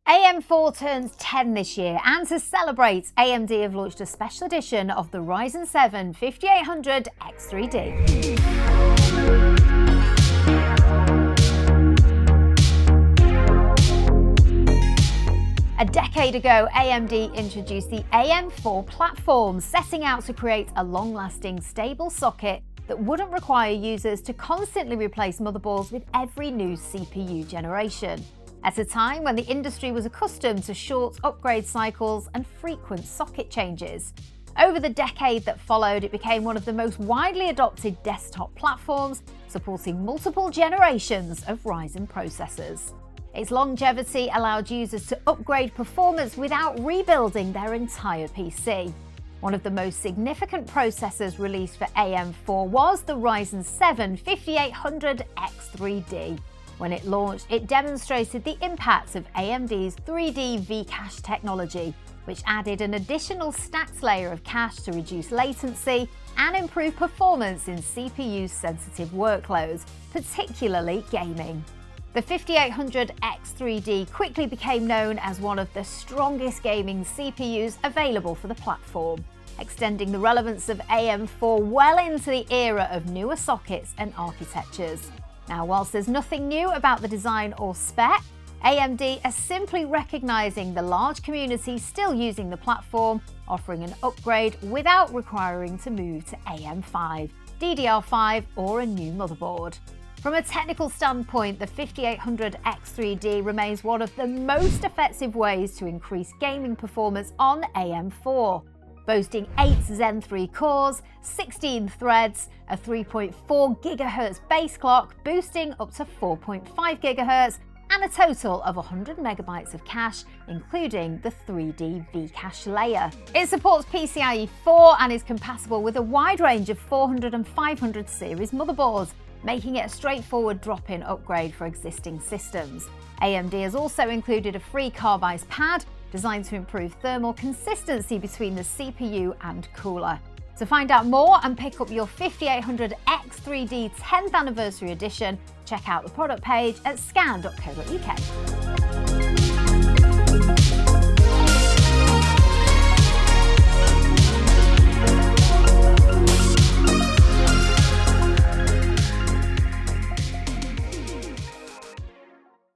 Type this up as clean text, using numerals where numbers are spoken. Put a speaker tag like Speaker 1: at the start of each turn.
Speaker 1: AM4 turns 10 this year, and to celebrate, AMD have launched a special edition of the Ryzen 7 5800 X3D. A decade ago, AMD introduced the AM4 platform, setting out to create a long-lasting, stable socket that wouldn't require users to constantly replace motherboards with every new CPU generation. At a time when the industry was accustomed to short upgrade cycles and frequent socket changes. Over the decade that followed, it became one of the most widely adopted desktop platforms, supporting multiple generations of Ryzen processors. Its longevity allowed users to upgrade performance without rebuilding their entire PC. One of the most significant processors released for AM4 was the Ryzen 7 5800 X3D. When it launched, it demonstrated the impact of AMD's 3D V-cache technology, which added an additional stacked layer of cache to reduce latency and improve performance in CPU-sensitive workloads, particularly gaming. The 5800 X3D quickly became known as one of the strongest gaming CPUs available for the platform, extending the relevance of AM4 well into the era of newer sockets and architectures. Now, whilst there's nothing new about the design or spec, AMD are simply recognising the large community still using the platform, offering an upgrade without requiring to move to AM5, DDR5 or a new motherboard. From a technical standpoint, the 5800 X3D remains one of the most effective ways to increase gaming performance on AM4. Boasting 8 Zen 3 cores, 16 threads, a 3.4 GHz base clock boosting up to 4.5 GHz, and a total of 100 MB of cache, including the 3D V-cache layer. It supports PCIe 4 and is compatible with a wide range of 400 and 500 series motherboards, making it a straightforward drop-in upgrade for existing systems. AMD has also included a free carbise pad designed to improve thermal consistency between the CPU and cooler. To find out more and pick up your 5800 X3D 10th anniversary edition, check out the product page at scan.co.uk.